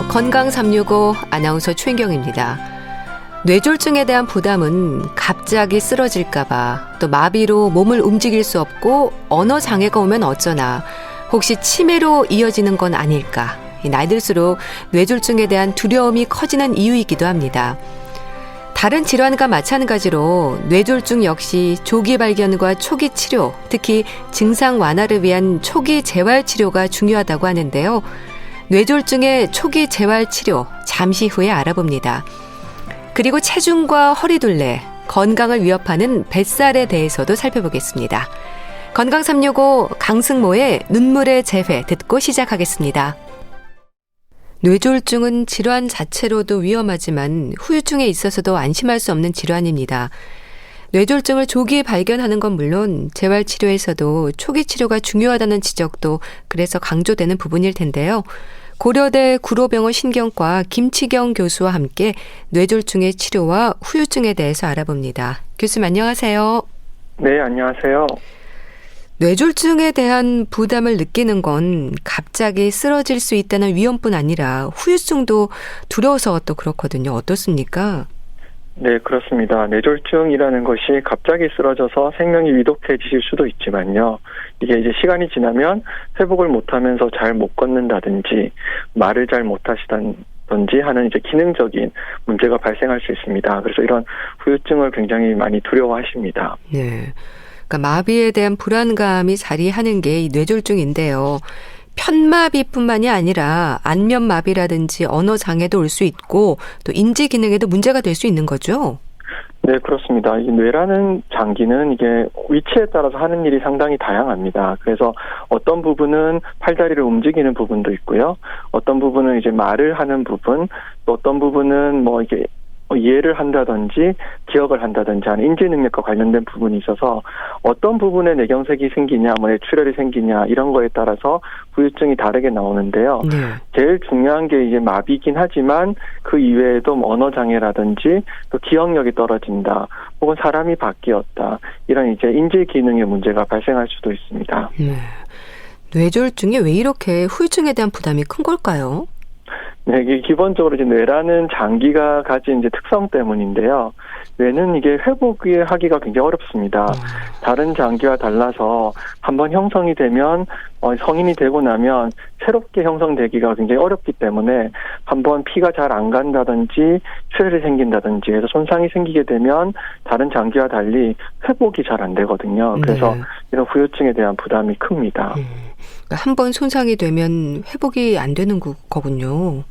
건강 365 아나운서 최인경입니다. 뇌졸중에 대한 부담은 갑자기 쓰러질까봐, 또 마비로 몸을 움직일 수 없고 언어 장애가 오면 어쩌나, 혹시 치매로 이어지는 건 아닐까. 나이 들수록 뇌졸중에 대한 두려움이 커지는 이유이기도 합니다. 다른 질환과 마찬가지로 뇌졸중 역시 조기 발견과 초기 치료, 특히 증상 완화를 위한 초기 재활 치료가 중요하다고 하는데요. 뇌졸중의 초기 재활 치료, 잠시 후에 알아봅니다. 그리고 체중과 허리둘레, 건강을 위협하는 뱃살에 대해서도 살펴보겠습니다. 건강 365 강승모의 눈물의 재회 듣고 시작하겠습니다. 뇌졸중은 질환 자체로도 위험하지만 후유증에 있어서도 안심할 수 없는 질환입니다. 뇌졸중을 조기 발견하는 건 물론 재활치료에서도 초기 치료가 중요하다는 지적도 그래서 강조되는 부분일 텐데요. 고려대 구로병원 신경과 김치경 교수와 함께 뇌졸중의 치료와 후유증에 대해서 알아봅니다. 교수님 안녕하세요. 네, 안녕하세요. 뇌졸중에 대한 부담을 느끼는 건 갑자기 쓰러질 수 있다는 위험뿐 아니라 후유증도 두려워서 또 그렇거든요. 어떻습니까? 네, 그렇습니다. 뇌졸중이라는 것이 갑자기 쓰러져서 생명이 위독해지실 수도 있지만요. 이게 이제 시간이 지나면 회복을 못하면서 잘 못 걷는다든지 말을 잘 못하시던지 하는 이제 기능적인 문제가 발생할 수 있습니다. 그래서 이런 후유증을 굉장히 많이 두려워하십니다. 네. 그러니까 마비에 대한 불안감이 자리하는 게 이 뇌졸중인데요. 편마비뿐만이 아니라 안면마비라든지 언어 장애도 올 수 있고 또 인지 기능에도 문제가 될 수 있는 거죠? 네, 그렇습니다. 이 뇌라는 장기는 이게 위치에 따라서 하는 일이 상당히 다양합니다. 그래서 어떤 부분은 팔다리를 움직이는 부분도 있고요. 어떤 부분은 이제 말을 하는 부분, 또 어떤 부분은 뭐 이게 이해를 한다든지 기억을 한다든지 하는 인지 능력과 관련된 부분이 있어서 어떤 부분에 뇌경색이 생기냐, 뭐 뇌출혈이 생기냐 이런 거에 따라서 후유증이 다르게 나오는데요. 네. 제일 중요한 게 이제 마비긴 하지만 그 이외에도 뭐 언어 장애라든지 또 기억력이 떨어진다, 혹은 사람이 바뀌었다 이런 이제 인지 기능의 문제가 발생할 수도 있습니다. 네. 뇌졸중이 왜 이렇게 후유증에 대한 부담이 큰 걸까요? 네, 이게 기본적으로 이제 뇌라는 장기가 가진 이제 특성 때문인데요. 뇌는 이게 회복하기가 굉장히 어렵습니다. 다른 장기와 달라서 한번 형성이 되면 성인이 되고 나면 새롭게 형성되기가 굉장히 어렵기 때문에 한번 피가 잘 안 간다든지 출혈이 생긴다든지 해서 손상이 생기게 되면 다른 장기와 달리 회복이 잘 안 되거든요. 그래서 이런 후유증에 대한 부담이 큽니다. 한번 손상이 되면 회복이 안 되는 거군요.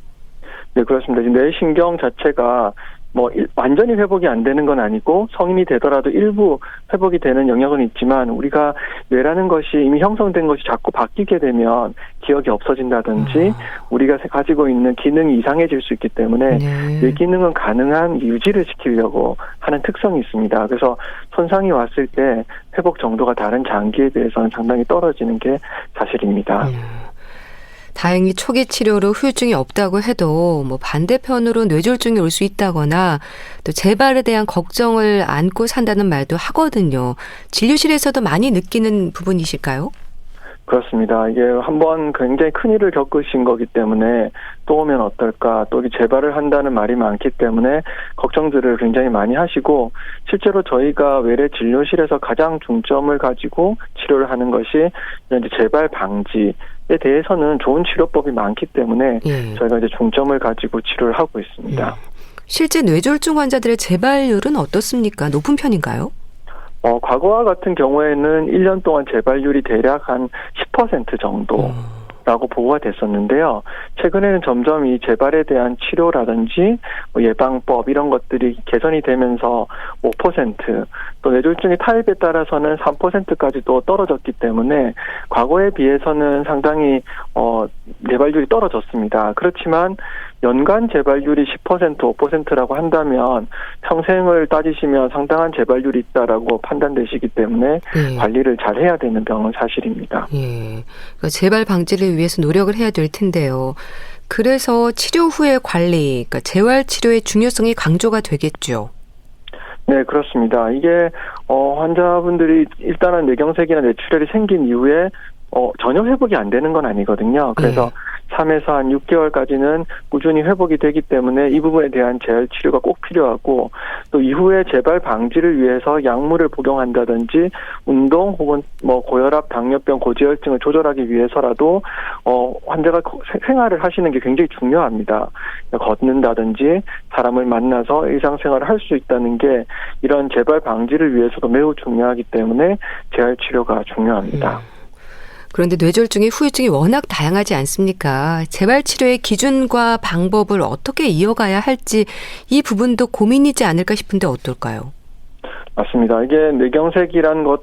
네, 그렇습니다. 뇌신경 자체가 뭐 완전히 회복이 안 되는 건 아니고 성인이 되더라도 일부 회복이 되는 영역은 있지만 우리가 뇌라는 것이 이미 형성된 것이 자꾸 바뀌게 되면 기억이 없어진다든지 우리가 가지고 있는 기능이 이상해질 수 있기 때문에 뇌 기능은 가능한 유지를 시키려고 하는 특성이 있습니다. 그래서 손상이 왔을 때 회복 정도가 다른 장기에 비해서는 상당히 떨어지는 게 사실입니다. 다행히 초기 치료로 후유증이 없다고 해도 뭐 반대편으로 뇌졸중이 올 수 있다거나 또 재발에 대한 걱정을 안고 산다는 말도 하거든요. 진료실에서도 많이 느끼는 부분이실까요? 그렇습니다. 이게 한번 굉장히 큰 일을 겪으신 거기 때문에 또 오면 어떨까, 또 재발을 한다는 말이 많기 때문에 걱정들을 굉장히 많이 하시고, 실제로 저희가 외래 진료실에서 가장 중점을 가지고 치료를 하는 것이 이제 재발 방지에 대해서는 좋은 치료법이 많기 때문에 저희가 이제 중점을 가지고 치료를 하고 있습니다. 실제 뇌졸중 환자들의 재발률은 어떻습니까? 높은 편인가요? 과거와 같은 경우에는 1년 동안 재발률이 대략 한 10% 정도라고 보고가 됐었는데요. 최근에는 점점 이 재발에 대한 치료라든지 예방법 이런 것들이 개선이 되면서 5%, 또 뇌졸중의 타입에 따라서는 3%까지도 떨어졌기 때문에 과거에 비해서는 상당히 재발률이 떨어졌습니다. 그렇지만 연간 재발률이 10%, 5%라고 한다면 평생을 따지시면 상당한 재발률이 있다라고 판단되시기 때문에 관리를 잘 해야 되는 병은 사실입니다. 그러니까 재발 방지를 위해서 노력을 해야 될 텐데요. 그래서 치료 후의 관리, 그러니까 재활치료의 중요성이 강조가 되겠죠. 네, 그렇습니다. 이게 환자분들이 일단은 뇌경색이나 뇌출혈이 생긴 이후에 전혀 회복이 안 되는 건 아니거든요. 그래서 3에서 한 6개월까지는 꾸준히 회복이 되기 때문에 이 부분에 대한 재활 치료가 꼭 필요하고 또 이후에 재발 방지를 위해서 약물을 복용한다든지 운동 혹은 뭐 고혈압, 당뇨병, 고지혈증을 조절하기 위해서라도 환자가 생활을 하시는 게 굉장히 중요합니다. 걷는다든지 사람을 만나서 일상생활을 할 수 있다는 게 이런 재발 방지를 위해서도 매우 중요하기 때문에 재활 치료가 중요합니다. 그런데 뇌졸중의 후유증이 워낙 다양하지 않습니까? 재발 치료의 기준과 방법을 어떻게 이어가야 할지 이 부분도 고민이지 않을까 싶은데 어떨까요? 맞습니다. 이게 뇌경색이란 것이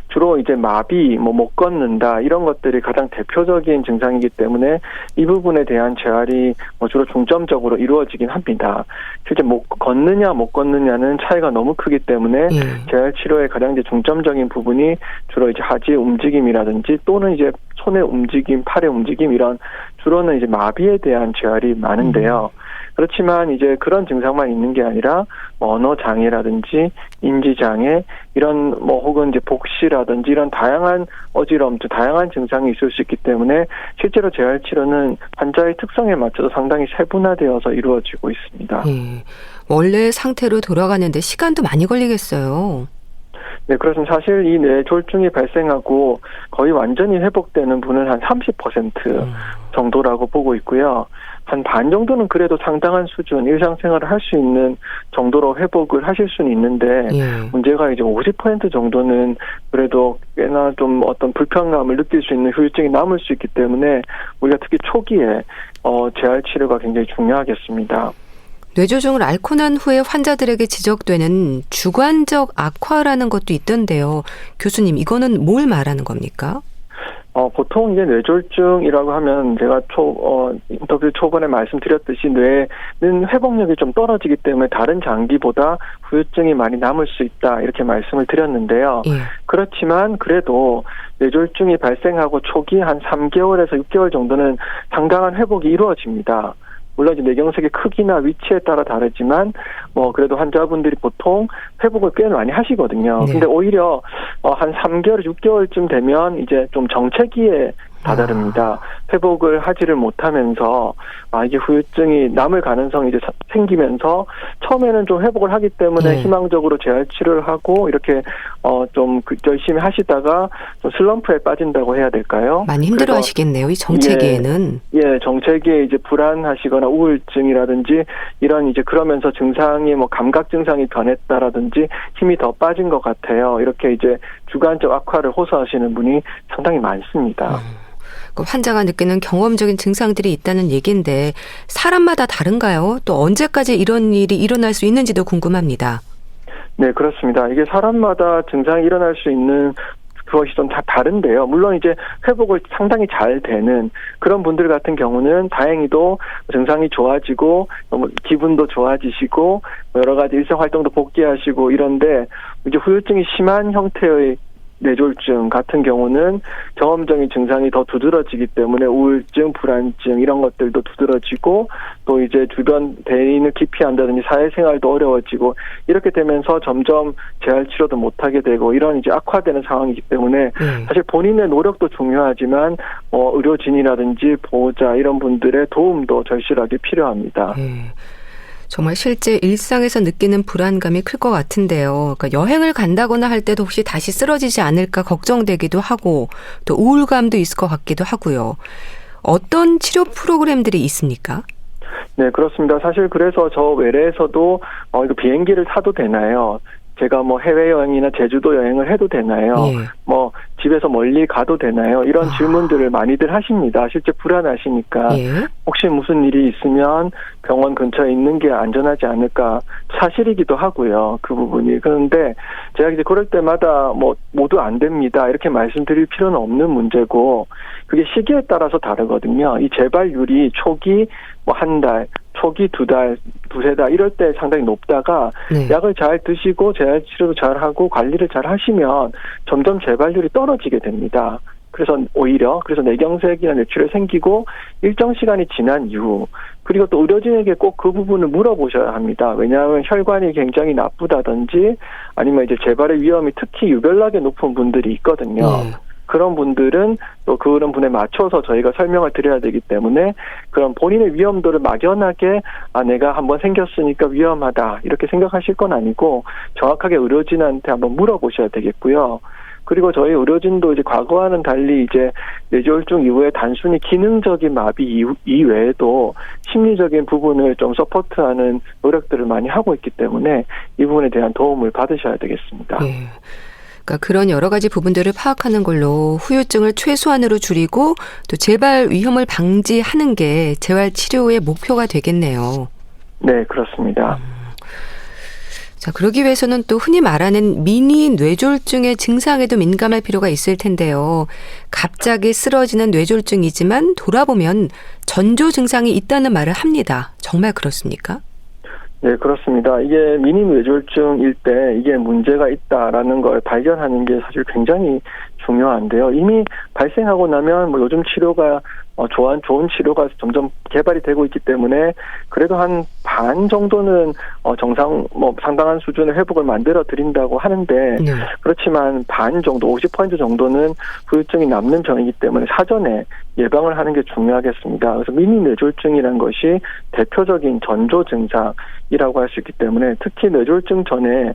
주로 이제 마비, 못 걷는다 이런 것들이 가장 대표적인 증상이기 때문에 이 부분에 대한 재활이 주로 중점적으로 이루어지긴 합니다. 실제 걷느냐 못 걷느냐는 차이가 너무 크기 때문에 재활 치료의 가장 이제 중점적인 부분이 주로 이제 하지의 움직임이라든지 또는 이제 손의 움직임, 팔의 움직임 이런 주로는 이제 마비에 대한 재활이 많은데요. 그렇지만 이제 그런 증상만 있는 게 아니라 언어 장애라든지 인지 장애 이런 혹은 이제 복시라든지 이런 다양한 어지럼증, 다양한 증상이 있을 수 있기 때문에 실제로 재활 치료는 환자의 특성에 맞춰서 상당히 세분화되어서 이루어지고 있습니다. 원래 상태로 돌아가는데 시간도 많이 걸리겠어요. 네, 그렇습니다. 사실 이 뇌졸중이 발생하고 거의 완전히 회복되는 분은 한 30% 정도라고 보고 있고요. 한 반 정도는 그래도 상당한 수준 일상생활을 할 수 있는 정도로 회복을 하실 수는 있는데 문제가 이제 50% 정도는 그래도 꽤나 좀 어떤 불편감을 느낄 수 있는 후유증이 남을 수 있기 때문에 우리가 특히 초기에 재활 치료가 굉장히 중요하겠습니다. 뇌졸중을 앓고 난 후에 환자들에게 지적되는 주관적 악화라는 것도 있던데요. 교수님, 이거는 뭘 말하는 겁니까? 보통 이제 뇌졸중이라고 하면 제가 인터뷰 초반에 말씀드렸듯이 뇌는 회복력이 좀 떨어지기 때문에 다른 장기보다 후유증이 많이 남을 수 있다 이렇게 말씀을 드렸는데요. 그렇지만 그래도 뇌졸중이 발생하고 초기 한 3개월에서 6개월 정도는 상당한 회복이 이루어집니다. 물론 이제 뇌경색의 크기나 위치에 따라 다르지만 그래도 환자분들이 보통 회복을 꽤 많이 하시거든요. 근데 오히려 한 3개월, 6개월쯤 되면 이제 좀 정체기에 다다릅니다. 회복을 하지를 못하면서 이게 후유증이 남을 가능성이 이제 생기면서 처음에는 좀 회복을 하기 때문에 희망적으로 재활 치료를 하고 이렇게 좀 열심히 하시다가 좀 슬럼프에 빠진다고 해야 될까요? 많이 힘들어하시겠네요. 이 정체기에는. 정체기에 이제 불안하시거나 우울증이라든지 이런 이제 그러면서 증상이 감각 증상이 변했다라든지 힘이 더 빠진 것 같아요. 이렇게 이제 주관적 악화를 호소하시는 분이 상당히 많습니다. 환자가 느끼는 경험적인 증상들이 있다는 얘기인데 사람마다 다른가요? 또 언제까지 이런 일이 일어날 수 있는지도 궁금합니다. 네, 그렇습니다. 이게 사람마다 증상이 일어날 수 있는 그것이 좀 다 다른데요. 물론 이제 회복을 상당히 잘 되는 그런 분들 같은 경우는 다행히도 증상이 좋아지고 기분도 좋아지시고 여러 가지 일상 활동도 복귀하시고 이런데 이제 후유증이 심한 형태의 뇌졸중 같은 경우는 경험적인 증상이 더 두드러지기 때문에 우울증, 불안증 이런 것들도 두드러지고 또 이제 주변 대인을 기피한다든지 사회생활도 어려워지고 이렇게 되면서 점점 재활 치료도 못하게 되고 이런 이제 악화되는 상황이기 때문에 사실 본인의 노력도 중요하지만 의료진이라든지 보호자 이런 분들의 도움도 절실하게 필요합니다. 정말 실제 일상에서 느끼는 불안감이 클 것 같은데요. 그러니까 여행을 간다거나 할 때도 혹시 다시 쓰러지지 않을까 걱정되기도 하고 또 우울감도 있을 것 같기도 하고요. 어떤 치료 프로그램들이 있습니까? 네, 그렇습니다. 사실 그래서 저 외래에서도 이거 비행기를 타도 되나요? 제가 해외여행이나 제주도 여행을 해도 되나요? 집에서 멀리 가도 되나요? 이런 질문들을 많이들 하십니다. 실제 불안하시니까. 혹시 무슨 일이 있으면 병원 근처에 있는 게 안전하지 않을까 사실이기도 하고요. 그 부분이. 그런데 제가 이제 그럴 때마다 모두 안 됩니다. 이렇게 말씀드릴 필요는 없는 문제고 그게 시기에 따라서 다르거든요. 이 재발률이 초기 한 달, 초기 2달, 2-3달 이럴 때 상당히 높다가 약을 잘 드시고 재활 치료도 잘 하고 관리를 잘 하시면 점점 재발률이 떨어지게 됩니다. 그래서 뇌경색이나 뇌출혈이 생기고 일정 시간이 지난 이후 그리고 또 의료진에게 꼭 그 부분을 물어보셔야 합니다. 왜냐하면 혈관이 굉장히 나쁘다든지 아니면 이제 재발의 위험이 특히 유별나게 높은 분들이 있거든요. 그런 분들은 또 그런 분에 맞춰서 저희가 설명을 드려야 되기 때문에 그런 본인의 위험도를 막연하게 내가 한번 생겼으니까 위험하다 이렇게 생각하실 건 아니고 정확하게 의료진한테 한번 물어보셔야 되겠고요. 그리고 저희 의료진도 이제 과거와는 달리 이제 뇌졸중 이후에 단순히 기능적인 마비 이외에도 심리적인 부분을 좀 서포트하는 노력들을 많이 하고 있기 때문에 이 부분에 대한 도움을 받으셔야 되겠습니다. 예. 그러니까 그런 여러 가지 부분들을 파악하는 걸로 후유증을 최소한으로 줄이고 또 재발 위험을 방지하는 게 재활 치료의 목표가 되겠네요. 네, 그렇습니다. 자, 그러기 위해서는 또 흔히 말하는 미니 뇌졸중의 증상에도 민감할 필요가 있을 텐데요. 갑자기 쓰러지는 뇌졸중이지만 돌아보면 전조 증상이 있다는 말을 합니다. 정말 그렇습니까? 네, 그렇습니다. 이게 미니 뇌졸중일 때 이게 문제가 있다라는 걸 발견하는 게 사실 굉장히 중요한데요. 이미 발생하고 나면 요즘 치료가 좋은 치료가 점점 개발이 되고 있기 때문에 그래도 한 반 정도는 상당한 수준의 회복을 만들어 드린다고 하는데 네. 그렇지만 반 정도 50% 정도는 후유증이 남는 병이기 때문에 사전에 예방을 하는 게 중요하겠습니다. 그래서 미니 뇌졸중이라는 것이 대표적인 전조 증상이라고 할 수 있기 때문에 특히 뇌졸중 전에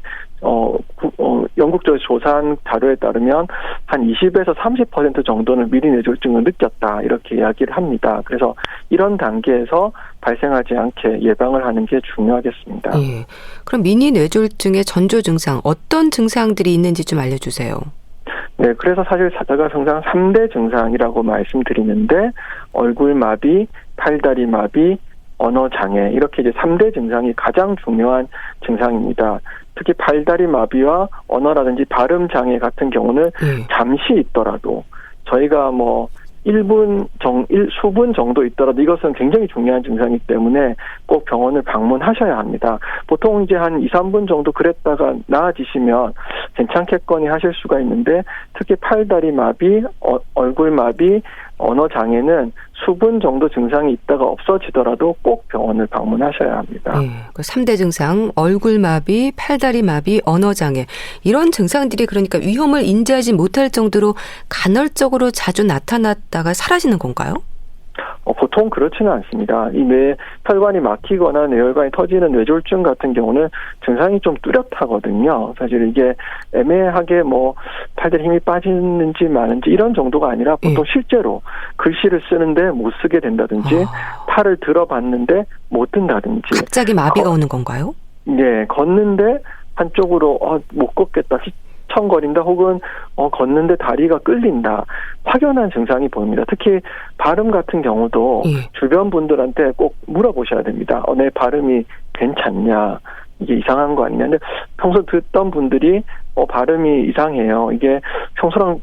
영국 쪽에서 조사한 자료에 따르면 한 20에서 30% 정도는 미리 뇌졸중을 느꼈다 이렇게 이야기를 합니다. 그래서 이런 단계에서 발생하지 않게 예방을 하는 게 중요하겠습니다. 예. 그럼 미니 뇌졸중의 전조 증상 어떤 증상들이 있는지 좀 알려주세요. 네, 그래서 사실 제가 항상 3대 증상이라고 말씀드리는데 얼굴 마비, 팔다리 마비, 언어 장애 이렇게 이제 3대 증상이 가장 중요한 증상입니다. 특히 팔다리 마비와 언어라든지 발음 장애 같은 경우는 잠시 있더라도 저희가 수분 정도 있더라도 이것은 굉장히 중요한 증상이기 때문에 꼭 병원을 방문하셔야 합니다. 보통 이제 한 2, 3분 정도 그랬다가 나아지시면 괜찮겠거니 하실 수가 있는데 특히 팔다리 마비, 얼굴 마비, 언어 장애는 수분 정도 증상이 있다가 없어지더라도 꼭 병원을 방문하셔야 합니다. 네, 그 3대 증상, 얼굴 마비, 팔다리 마비, 언어 장애 이런 증상들이 그러니까 위험을 인지하지 못할 정도로 간헐적으로 자주 나타났다가 사라지는 건가요? 보통 그렇지는 않습니다. 이 혈관이 막히거나 뇌혈관이 터지는 뇌졸중 같은 경우는 증상이 좀 뚜렷하거든요. 사실 이게 애매하게 팔다리 힘이 빠지는지 마는지 이런 정도가 아니라 보통 실제로 글씨를 쓰는데 못 쓰게 된다든지 팔을 들어봤는데 못 든다든지 갑자기 마비가 오는 건가요? 네, 걷는데 한쪽으로 못 걷겠다 휘청거린다 혹은 걷는데 다리가 끌린다. 확연한 증상이 보입니다. 특히 발음 같은 경우도 주변 분들한테 꼭 물어보셔야 됩니다. 내 발음이 괜찮냐? 이게 이상한 거 아니냐? 근데 평소 듣던 분들이 발음이 이상해요. 이게 평소랑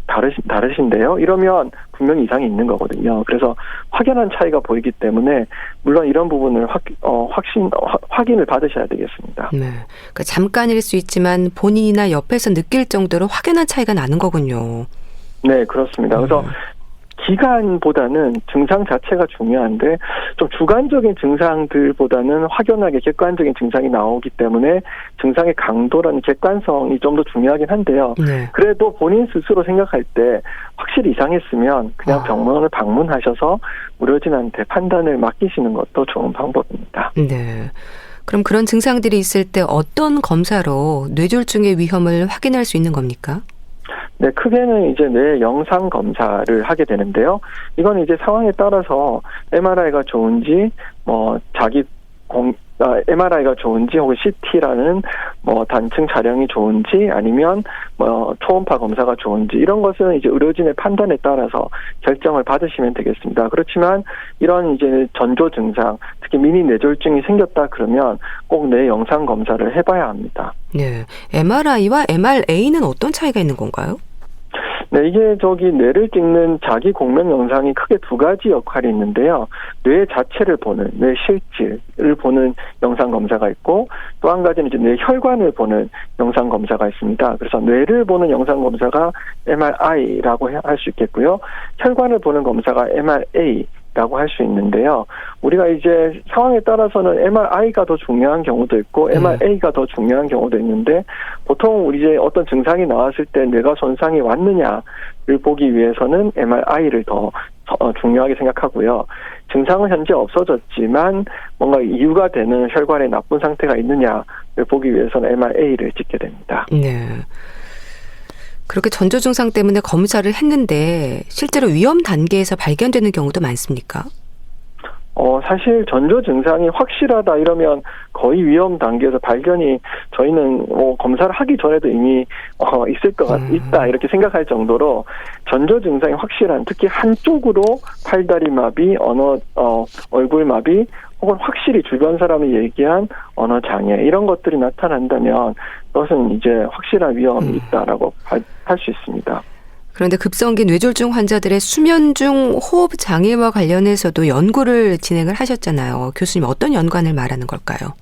다르신데요? 이러면 분명히 이상이 있는 거거든요. 그래서 확연한 차이가 보이기 때문에 물론 이런 부분을 확인을 받으셔야 되겠습니다. 네, 그러니까 잠깐일 수 있지만 본인이나 옆에서 느낄 정도로 확연한 차이가 나는 거군요. 네, 그렇습니다. 그래서 기간보다는 증상 자체가 중요한데 좀 주관적인 증상들보다는 확연하게 객관적인 증상이 나오기 때문에 증상의 강도라는 객관성이 좀 더 중요하긴 한데요. 네. 그래도 본인 스스로 생각할 때 확실히 이상했으면 그냥 병원을 방문하셔서 의료진한테 판단을 맡기시는 것도 좋은 방법입니다. 네. 그럼 그런 증상들이 있을 때 어떤 검사로 뇌졸중의 위험을 확인할 수 있는 겁니까? 네, 크게는 이제 뇌 영상 검사를 하게 되는데요. 이건 이제 상황에 따라서 MRI가 좋은지, MRI가 좋은지 혹은 CT라는 단층 촬영이 좋은지 아니면 초음파 검사가 좋은지 이런 것은 이제 의료진의 판단에 따라서 결정을 받으시면 되겠습니다. 그렇지만 이런 이제 전조 증상, 특히 미니 뇌졸중이 생겼다 그러면 꼭 뇌 영상 검사를 해봐야 합니다. 네, MRI와 MRA는 어떤 차이가 있는 건가요? 네, 이게 뇌를 찍는 자기 공명 영상이 크게 두 가지 역할이 있는데요. 뇌 자체를 보는, 뇌 실질을 보는 영상 검사가 있고 또 한 가지는 이제 뇌 혈관을 보는 영상 검사가 있습니다. 그래서 뇌를 보는 영상 검사가 MRI라고 할 수 있겠고요. 혈관을 보는 검사가 MRA, 라고 할 수 있는데요. 우리가 이제 상황에 따라서는 MRI가 더 중요한 경우도 있고 MRA가 더 중요한 경우도 있는데 보통 우리 이제 어떤 증상이 나왔을 때 뇌가 손상이 왔느냐를 보기 위해서는 MRI를 더 중요하게 생각하고요. 증상은 현재 없어졌지만 뭔가 이유가 되는 혈관에 나쁜 상태가 있느냐를 보기 위해서는 MRA를 찍게 됩니다. 네. 그렇게 전조 증상 때문에 검사를 했는데 실제로 위험 단계에서 발견되는 경우도 많습니까? 사실 전조 증상이 확실하다 이러면 거의 위험 단계에서 발견이 저희는 검사를 하기 전에도 이미 있을 것 있다 이렇게 생각할 정도로 전조 증상이 확실한 특히 한쪽으로 팔다리 마비, 얼굴 마비 혹은 확실히 주변 사람이 얘기한 언어 장애 이런 것들이 나타난다면 그것은 이제 확실한 위험이 있다라고 할 수 있습니다. 그런데 급성기 뇌졸중 환자들의 수면 중 호흡 장애와 관련해서도 연구를 진행을 하셨잖아요. 교수님 어떤 연관을 말하는 걸까요?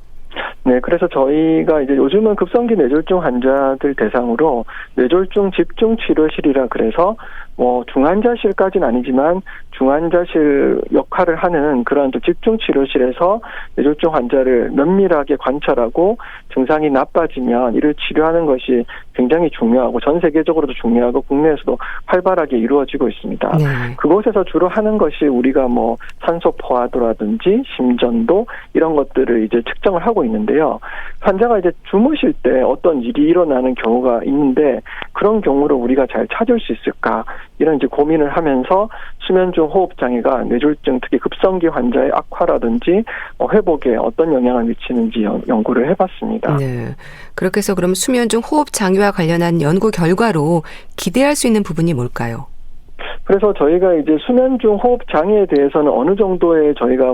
네, 그래서 저희가 이제 요즘은 급성기 뇌졸중 환자들 대상으로 뇌졸중 집중 치료실이라 그래서 중환자실까지는 아니지만 중환자실 역할을 하는 그런 집중 치료실에서 뇌졸중 환자를 면밀하게 관찰하고 증상이 나빠지면 이를 치료하는 것이 굉장히 중요하고 전 세계적으로도 중요하고 국내에서도 활발하게 이루어지고 있습니다. 네. 그곳에서 주로 하는 것이 우리가 산소 포화도라든지 심전도 이런 것들을 이제 측정을 하고 있는데요. 환자가 이제 주무실 때 어떤 일이 일어나는 경우가 있는데 그런 경우를 우리가 잘 찾을 수 있을까? 이런 이제 고민을 하면서 수면 중 호흡 장애가 뇌졸중 특히 급성기 환자의 악화라든지 회복에 어떤 영향을 미치는지 연구를 해봤습니다. 네. 그렇게 해서 그럼 수면 중 호흡 장애와 관련한 연구 결과로 기대할 수 있는 부분이 뭘까요? 그래서 저희가 이제 수면 중 호흡 장애에 대해서는 어느 정도의 저희가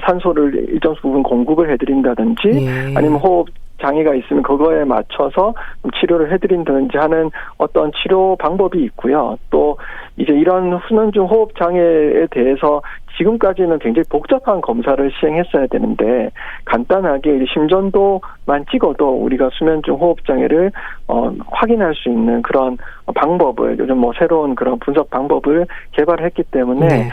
산소를 일정 부분 공급을 해드린다든지 네. 아니면 호흡 장애가 있으면 그거에 맞춰서 치료를 해드린다든지 하는 어떤 치료 방법이 있고요. 또 이제 이런 수면 중 호흡 장애에 대해서 지금까지는 굉장히 복잡한 검사를 시행했어야 되는데 간단하게 심전도만 찍어도 우리가 수면 중 호흡 장애를 확인할 수 있는 그런 방법을 요즘 새로운 그런 분석 방법을 개발했기 때문에 네.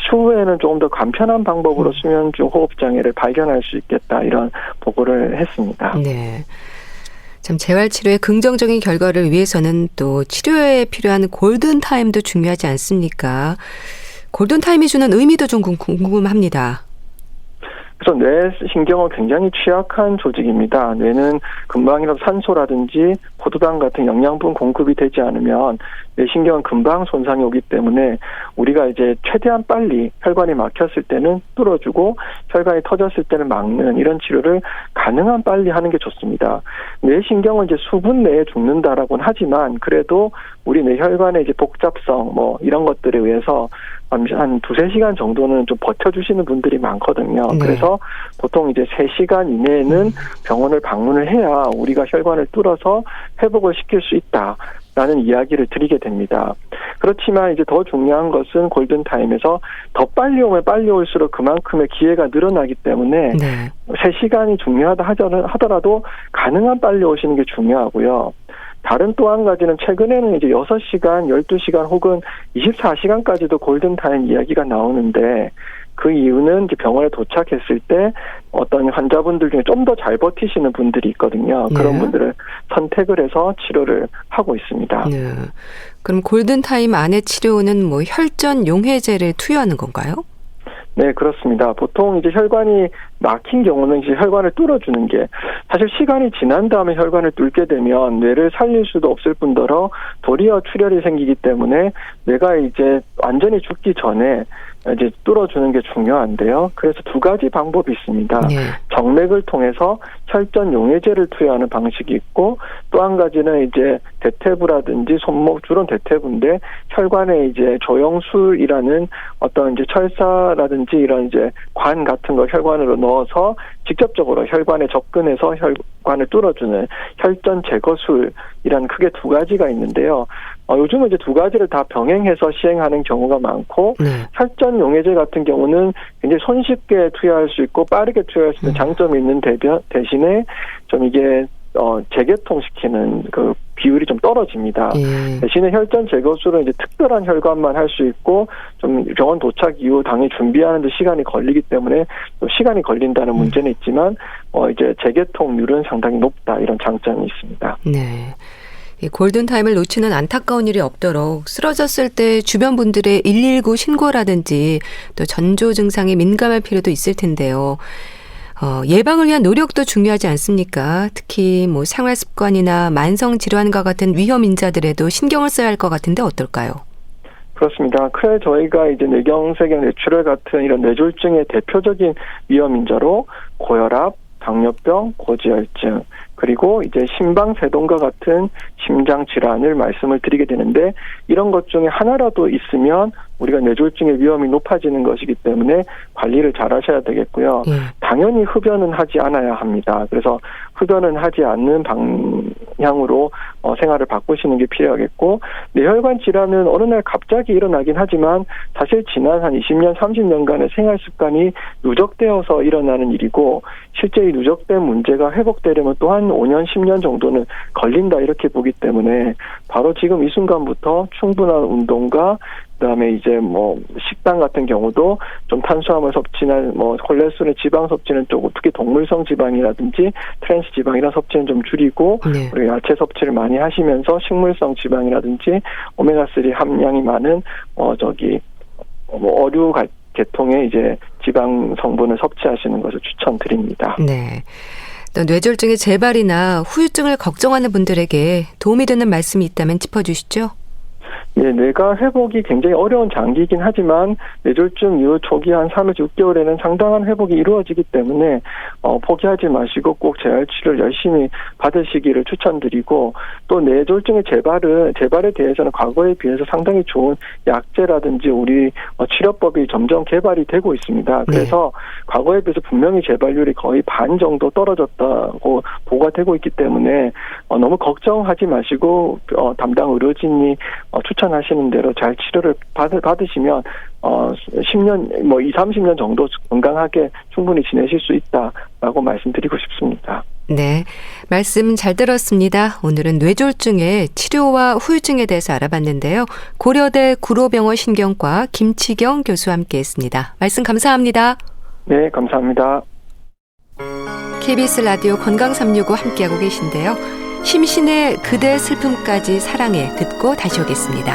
추후에는 조금 더 간편한 방법으로 수면 중 호흡 장애를 발견할 수 있겠다 이런 보고를 했습니다. 네. 참 재활 치료의 긍정적인 결과를 위해서는 또 치료에 필요한 골든 타임도 중요하지 않습니까? 골든 타임이 주는 의미도 좀 궁금합니다. 그래서 뇌 신경은 굉장히 취약한 조직입니다. 뇌는 금방이라도 산소라든지 포도당 같은 영양분 공급이 되지 않으면 뇌 신경은 금방 손상이 오기 때문에 우리가 이제 최대한 빨리 혈관이 막혔을 때는 뚫어주고 혈관이 터졌을 때는 막는 이런 치료를 가능한 빨리 하는 게 좋습니다. 뇌 신경은 이제 수분 내에 죽는다라고는 하지만 그래도 우리 뇌 혈관의 이제 복잡성 이런 것들에 의해서 한 2-3시간 정도는 좀 버텨주시는 분들이 많거든요. 네. 그래서 보통 이제 3시간 이내에는 병원을 방문을 해야 우리가 혈관을 뚫어서 회복을 시킬 수 있다라는 이야기를 드리게 됩니다. 그렇지만 이제 더 중요한 것은 골든타임에서 더 빨리 오면 빨리 올수록 그만큼의 기회가 늘어나기 때문에 네. 3시간이 중요하다 하더라도 가능한 빨리 오시는 게 중요하고요. 다른 또 한 가지는 최근에는 이제 6시간, 12시간 혹은 24시간까지도 골든타임 이야기가 나오는데 그 이유는 이제 병원에 도착했을 때 어떤 환자분들 중에 좀 더 잘 버티시는 분들이 있거든요. 네. 그런 분들을 선택을 해서 치료를 하고 있습니다. 네. 그럼 골든타임 안의 치료는 혈전 용해제를 투여하는 건가요? 네, 그렇습니다. 보통 이제 혈관이 막힌 경우는 이제 혈관을 뚫어주는 게 사실 시간이 지난 다음에 혈관을 뚫게 되면 뇌를 살릴 수도 없을 뿐더러 도리어 출혈이 생기기 때문에 뇌가 이제 완전히 죽기 전에 이제 뚫어주는 게 중요한데요. 그래서 2가지 방법이 있습니다. 네. 정맥을 통해서 혈전 용해제를 투여하는 방식이 있고 또 한 가지는 이제 대퇴부라든지 손목 주로 대퇴부인데 혈관에 이제 조영술이라는 어떤 이제 철사라든지 이런 이제 관 같은 걸 혈관으로 넣어서 직접적으로 혈관에 접근해서 혈관을 뚫어주는 혈전 제거술이라는 크게 2가지가 있는데요. 요즘은 이제 2가지를 다 병행해서 시행하는 경우가 많고 네. 혈전 용해제 같은 경우는 굉장히 손쉽게 투여할 수 있고 빠르게 투여할 수 있는 장점이 있는 대신에 좀 이게 재개통시키는 그 비율이 좀 떨어집니다. 예. 대신에 혈전 제거술은 이제 특별한 혈관만 할 수 있고 좀 병원 도착 이후 당일 준비하는 데 시간이 걸리기 때문에 또 시간이 걸린다는 문제는 있지만 이제 재개통률은 상당히 높다 이런 장점이 있습니다. 네. 이 골든타임을 놓치는 안타까운 일이 없도록 쓰러졌을 때 주변 분들의 119 신고라든지 또 전조 증상에 민감할 필요도 있을 텐데요. 예방을 위한 노력도 중요하지 않습니까? 특히 뭐 생활 습관이나 만성 질환과 같은 위험 인자들에도 신경을 써야 할 것 같은데 어떨까요? 그렇습니다. 저희가 이제 뇌경색약, 뇌출혈 같은 이런 뇌졸중의 대표적인 위험 인자로 고혈압, 당뇨병, 고지혈증, 그리고 이제 심방세동과 같은 심장 질환을 말씀을 드리게 되는데 이런 것 중에 하나라도 있으면 우리가 뇌졸중의 위험이 높아지는 것이기 때문에 관리를 잘 하셔야 되겠고요. 당연히 흡연은 하지 않아야 합니다. 그래서 흡연은 하지 않는 방향으로 생활을 바꾸시는 게 필요하겠고 뇌혈관 질환은 어느 날 갑자기 일어나긴 하지만 사실 지난 한 20년, 30년간의 생활 습관이 누적되어서 일어나는 일이고 실제 이 누적된 문제가 회복되려면 또한 5년, 10년 정도는 걸린다 이렇게 보기 때문에 바로 지금 이 순간부터 충분한 운동과 그다음에 이제 뭐 식단 같은 경우도 좀 탄수화물 섭취나 뭐 콜레스테롤 지방 섭취는 조금 특히 동물성 지방이라든지 트랜스 지방 이런 섭취는 좀 줄이고 네. 그리고 야채 섭취를 많이 하시면서 식물성 지방이라든지 오메가3 함량이 많은 어류 계통의 이제 지방 성분을 섭취하시는 것을 추천드립니다. 네. 또 뇌졸중의 재발이나 후유증을 걱정하는 분들에게 도움이 되는 말씀이 있다면 짚어주시죠. 예, 뇌가 회복이 굉장히 어려운 장기이긴 하지만 뇌졸중 이후 초기 한 3에서 6개월에는 상당한 회복이 이루어지기 때문에 포기하지 마시고 꼭 재활 치료를 열심히 받으시기를 추천드리고 또 뇌졸중의 재발에 대해서는 과거에 비해서 상당히 좋은 약제라든지 우리 치료법이 점점 개발이 되고 있습니다. 그래서 과거에 비해서 분명히 재발률이 거의 반 정도 떨어졌다고 보고가 되고 있기 때문에 너무 걱정하지 마시고 담당 의료진이 추천하시는 대로 잘 치료를 받으시면 10년, 20, 30년 정도 건강하게 충분히 지내실 수 있다라고 말씀드리고 싶습니다. 네, 말씀 잘 들었습니다. 오늘은 뇌졸중의 치료와 후유증에 대해서 알아봤는데요. 고려대 구로병원 신경과 김치경 교수와 함께했습니다. 말씀 감사합니다. 네, 감사합니다. KBS 라디오 건강365 함께하고 계신데요. 심신의 그대 슬픔까지 사랑해 듣고 다시 오겠습니다.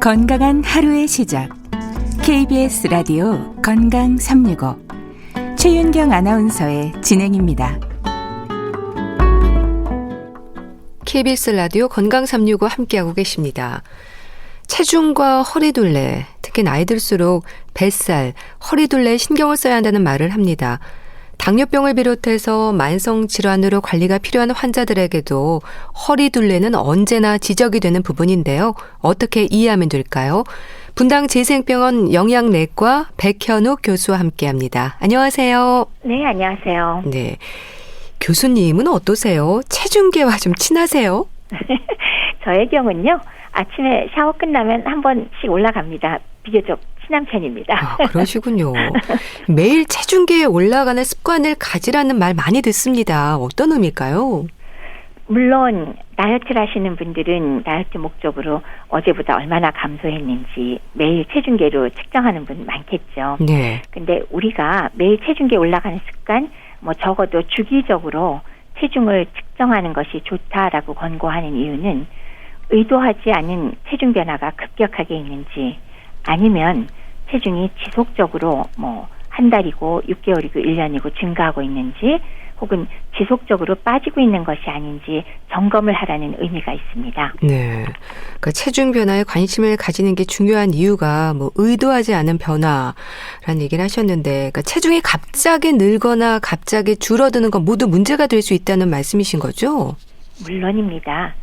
건강한 하루의 시작. KBS 라디오 건강365 최윤경 아나운서의 진행입니다. KBS 라디오 건강365 함께하고 계십니다. 체중과 허리둘레, 특히 나이 들수록 뱃살, 허리둘레에 신경을 써야 한다는 말을 합니다. 당뇨병을 비롯해서 만성 질환으로 관리가 필요한 환자들에게도 허리둘레는 언제나 지적이 되는 부분인데요. 어떻게 이해하면 될까요? 분당 재생병원 영양내과 백현욱 교수와 함께합니다. 안녕하세요. 네, 안녕하세요. 네. 교수님은 어떠세요? 체중계와 좀 친하세요? 저의 경우는요. 아침에 샤워 끝나면 한 번씩 올라갑니다. 비교적 친한 편입니다. 아, 그러시군요. 매일 체중계에 올라가는 습관을 가지라는 말 많이 듣습니다. 어떤 의미일까요? 물론 다이어트를 하시는 분들은 다이어트 목적으로 어제보다 얼마나 감소했는지 매일 체중계로 측정하는 분 많겠죠. 네. 근데 우리가 매일 체중계 올라가는 습관, 적어도 주기적으로 체중을 측정하는 것이 좋다라고 권고하는 이유는 의도하지 않은 체중 변화가 급격하게 있는지 아니면 체중이 지속적으로 한 달이고 6개월이고 1년이고 증가하고 있는지 혹은 지속적으로 빠지고 있는 것이 아닌지 점검을 하라는 의미가 있습니다. 네. 그러니까 체중 변화에 관심을 가지는 게 중요한 이유가 의도하지 않은 변화라는 얘기를 하셨는데 그러니까 체중이 갑자기 늘거나 갑자기 줄어드는 건 모두 문제가 될 수 있다는 말씀이신 거죠? 물론입니다.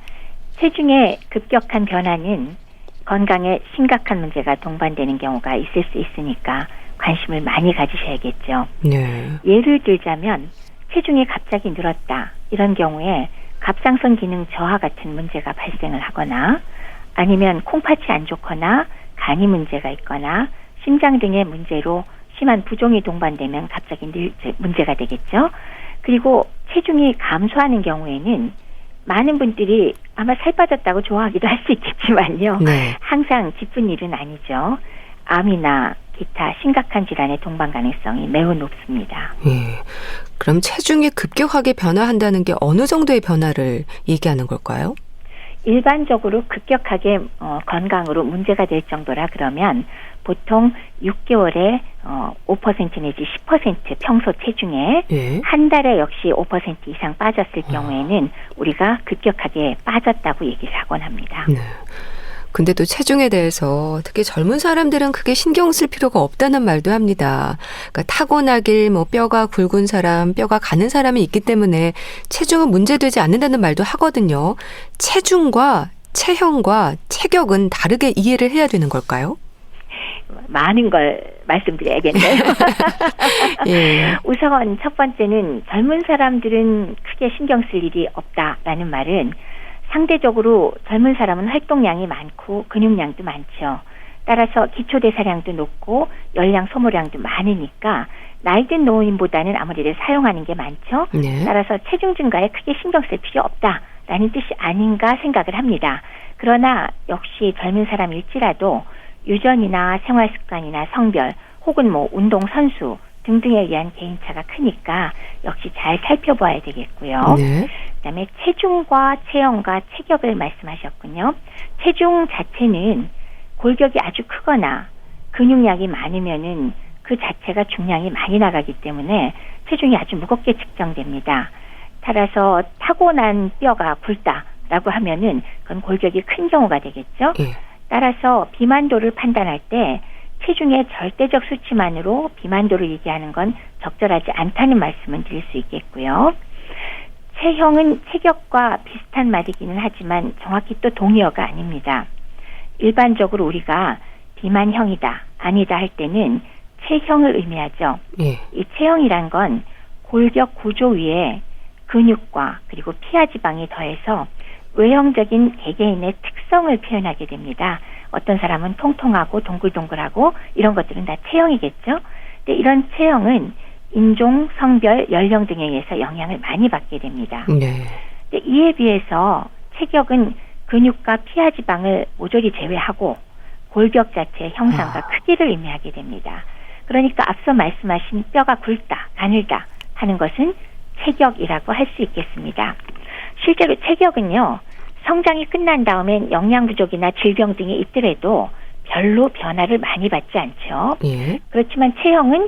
체중의 급격한 변화는 건강에 심각한 문제가 동반되는 경우가 있을 수 있으니까 관심을 많이 가지셔야겠죠. 네. 예를 들자면 체중이 갑자기 늘었다. 이런 경우에 갑상선 기능 저하 같은 문제가 발생을 하거나 아니면 콩팥이 안 좋거나 간이 문제가 있거나 심장 등의 문제로 심한 부종이 동반되면 갑자기 문제가 되겠죠. 그리고 체중이 감소하는 경우에는 많은 분들이 아마 살 빠졌다고 좋아하기도 할 수 있겠지만요. 네. 항상 기쁜 일은 아니죠. 암이나 기타 심각한 질환의 동반 가능성이 매우 높습니다. 예. 그럼 체중이 급격하게 변화한다는 게 어느 정도의 변화를 얘기하는 걸까요? 일반적으로 급격하게 건강으로 문제가 될 정도라 그러면 보통 6개월에 5% 내지 10% 평소 체중에 예. 한 달에 역시 5% 이상 빠졌을 경우에는 우리가 급격하게 빠졌다고 얘기를 하곤 합니다. 네. 근데 또 체중에 대해서 특히 젊은 사람들은 크게 신경 쓸 필요가 없다는 말도 합니다. 그러니까 타고나길 뼈가 굵은 사람, 뼈가 가는 사람이 있기 때문에 체중은 문제되지 않는다는 말도 하거든요. 체중과 체형과 체격은 다르게 이해를 해야 되는 걸까요? 많은 걸 말씀드려야겠네요. 예. 우선 첫 번째는 젊은 사람들은 크게 신경 쓸 일이 없다라는 말은 상대적으로 젊은 사람은 활동량이 많고 근육량도 많죠. 따라서 기초대사량도 높고 열량 소모량도 많으니까 나이 든 노인보다는 아무래도 사용하는 게 많죠. 네. 따라서 체중 증가에 크게 신경 쓸 필요 없다라는 뜻이 아닌가 생각을 합니다. 그러나 역시 젊은 사람일지라도 유전이나 생활습관이나 성별 혹은 운동 선수 등등에 의한 개인차가 크니까 역시 잘 살펴봐야 되겠고요. 네. 그다음에 체중과 체형과 체격을 말씀하셨군요. 체중 자체는 골격이 아주 크거나 근육량이 많으면은 그 자체가 중량이 많이 나가기 때문에 체중이 아주 무겁게 측정됩니다. 따라서 타고난 뼈가 굵다라고 하면은 그건 골격이 큰 경우가 되겠죠. 예. 따라서 비만도를 판단할 때 체중의 절대적 수치만으로 비만도를 얘기하는 건 적절하지 않다는 말씀을 드릴 수 있겠고요. 체형은 체격과 비슷한 말이기는 하지만 정확히 또 동의어가 아닙니다. 일반적으로 우리가 비만형이다, 아니다 할 때는 체형을 의미하죠. 예. 이 체형이란 건 골격 구조 위에 근육과 그리고 피하 지방이 더해서 외형적인 개개인의 특성을 표현하게 됩니다. 어떤 사람은 통통하고 동글동글하고 이런 것들은 다 체형이겠죠. 근데 이런 체형은 인종, 성별, 연령 등에 의해서 영향을 많이 받게 됩니다. 네. 근데 이에 비해서 체격은 근육과 피하 지방을 모조리 제외하고 골격 자체의 형상과 크기를 의미하게 됩니다. 그러니까 앞서 말씀하신 뼈가 굵다, 가늘다 하는 것은 체격이라고 할 수 있겠습니다. 실제로 체격은요, 성장이 끝난 다음엔 영양 부족이나 질병 등이 있더라도 별로 변화를 많이 받지 않죠. 예. 그렇지만 체형은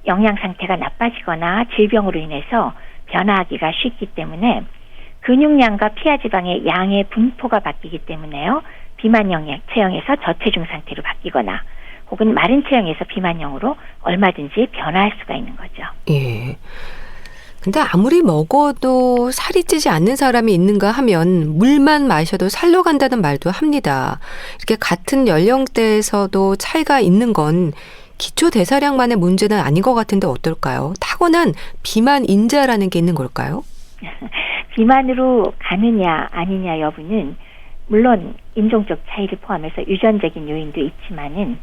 영양 상태가 나빠지거나 질병으로 인해서 변화하기가 쉽기 때문에 근육량과 피하 지방의 양의 분포가 바뀌기 때문에요. 비만형 체형에서 저체중 상태로 바뀌거나 혹은 마른 체형에서 비만형으로 얼마든지 변화할 수가 있는 거죠. 예. 근데 아무리 먹어도 살이 찌지 않는 사람이 있는가 하면 물만 마셔도 살로 간다는 말도 합니다. 이렇게 같은 연령대에서도 차이가 있는 건 기초 대사량만의 문제는 아닌 것 같은데 어떨까요? 타고난 비만 인자라는 게 있는 걸까요? 비만으로 가느냐 아니냐 여부는 물론 인종적 차이를 포함해서 유전적인 요인도 있지만은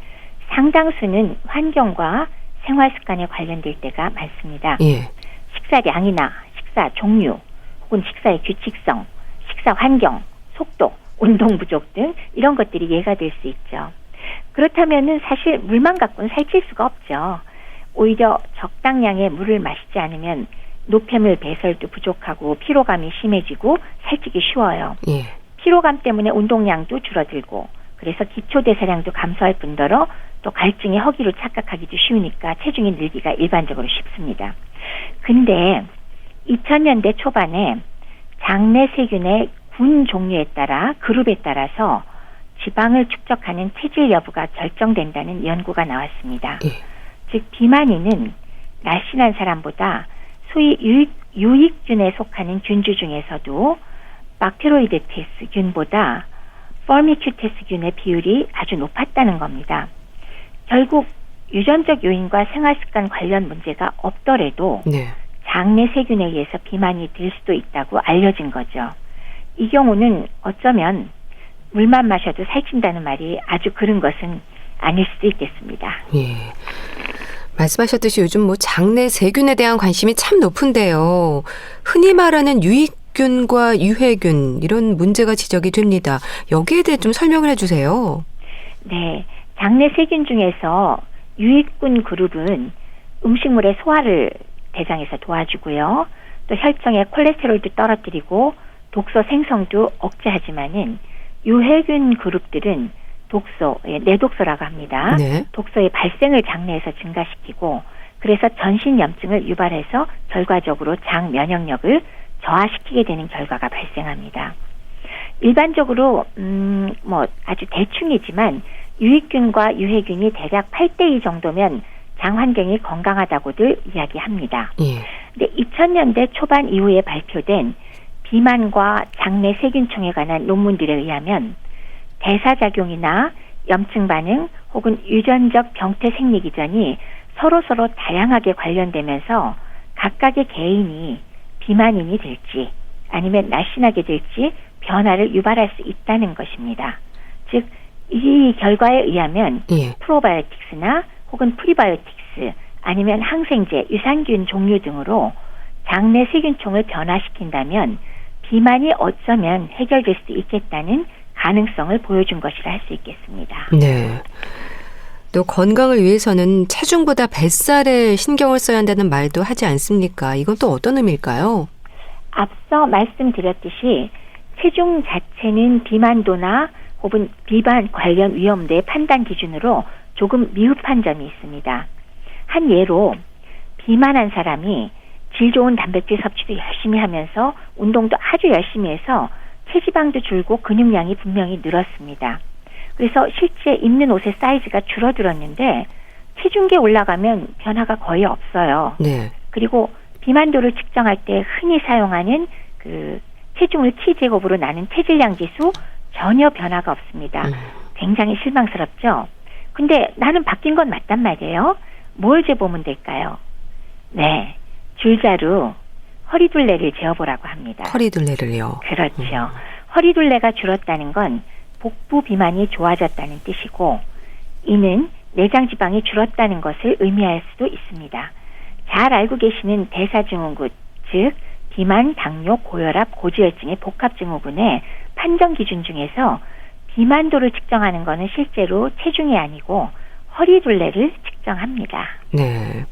상당수는 환경과 생활 습관에 관련될 때가 많습니다. 예. 식사량이나 식사 종류 혹은 식사의 규칙성, 식사 환경, 속도, 운동 부족 등 이런 것들이 예가 될 수 있죠. 그렇다면은 사실 물만 갖고는 살찔 수가 없죠. 오히려 적당량의 물을 마시지 않으면 노폐물 배설도 부족하고 피로감이 심해지고 살찌기 쉬워요. 예. 피로감 때문에 운동량도 줄어들고 그래서 기초대사량도 감소할 뿐더러 또 갈증에 허기로 착각하기도 쉬우니까 체중이 늘기가 일반적으로 쉽습니다. 근데 2000년대 초반에 장내 세균의 군 종류에 따라 그룹에 따라서 지방을 축적하는 체질 여부가 결정된다는 연구가 나왔습니다. 예. 즉 비만인은 날씬한 사람보다 소위 유익균에 속하는 균주 중에서도 박테로이데테스 균보다 포미큐테스 균의 비율이 아주 높았다는 겁니다. 결국 유전적 요인과 생활습관 관련 문제가 없더라도 네. 장내 세균에 의해서 비만이 될 수도 있다고 알려진 거죠. 이 경우는 어쩌면 물만 마셔도 살찐다는 말이 아주 그른 것은 아닐 수도 있겠습니다. 예. 말씀하셨듯이 요즘 뭐 장내 세균에 대한 관심이 참 높은데요. 흔히 말하는 유익균과 유해균 이런 문제가 지적이 됩니다. 여기에 대해 좀 설명을 해주세요. 네, 장내 세균 중에서 유익균 그룹은 음식물의 소화를 대장에서 도와주고요. 또 혈중의 콜레스테롤도 떨어뜨리고 독소 생성도 억제하지만은 유해균 그룹들은 독소, 내독소라고 합니다. 네. 독소의 발생을 장내에서 증가시키고 그래서 전신염증을 유발해서 결과적으로 장 면역력을 저하시키게 되는 결과가 발생합니다. 일반적으로 뭐 아주 대충이지만 유익균과 유해균이 대략 8대2 정도면 장 환경이 건강하다고들 이야기합니다. 예. 근데 2000년대 초반 이후에 발표된 비만과 장내 세균총에 관한 논문들에 의하면 대사작용이나 염증 반응 혹은 유전적 병태 생리 기전이 서로 다양하게 관련되면서 각각의 개인이 비만인이 될지 아니면 날씬하게 될지 변화를 유발할 수 있다는 것입니다. 즉, 이 결과에 의하면 예. 프로바이오틱스나 혹은 프리바이오틱스 아니면 항생제, 유산균 종류 등으로 장내 세균총을 변화시킨다면 비만이 어쩌면 해결될 수 있겠다는 가능성을 보여준 것이라 할 수 있겠습니다. 네. 또 건강을 위해서는 체중보다 뱃살에 신경을 써야 한다는 말도 하지 않습니까? 이건 또 어떤 의미일까요? 앞서 말씀드렸듯이 체중 자체는 비만도나 혹은 비만 관련 위험도의 판단 기준으로 조금 미흡한 점이 있습니다. 한 예로 비만한 사람이 질 좋은 단백질 섭취도 열심히 하면서 운동도 아주 열심히 해서 체지방도 줄고 근육량이 분명히 늘었습니다. 그래서 실제 입는 옷의 사이즈가 줄어들었는데 체중계 올라가면 변화가 거의 없어요. 네. 그리고 비만도를 측정할 때 흔히 사용하는 그 체중을 T제곱으로 나눈 체질량 지수 전혀 변화가 없습니다. 굉장히 실망스럽죠? 근데 나는 바뀐 건 맞단 말이에요. 뭘 재보면 될까요? 네, 줄자로 허리둘레를 재어보라고 합니다. 허리둘레를요. 그렇죠. 허리둘레가 줄었다는 건 복부 비만이 좋아졌다는 뜻이고 이는 내장 지방이 줄었다는 것을 의미할 수도 있습니다. 잘 알고 계시는 대사증후군, 즉 비만, 당뇨, 고혈압, 고지혈증의 복합증후군의 판정 기준 중에서 비만도를 측정하는 것은 실제로 체중이 아니고 허리둘레를 측정합니다. 네.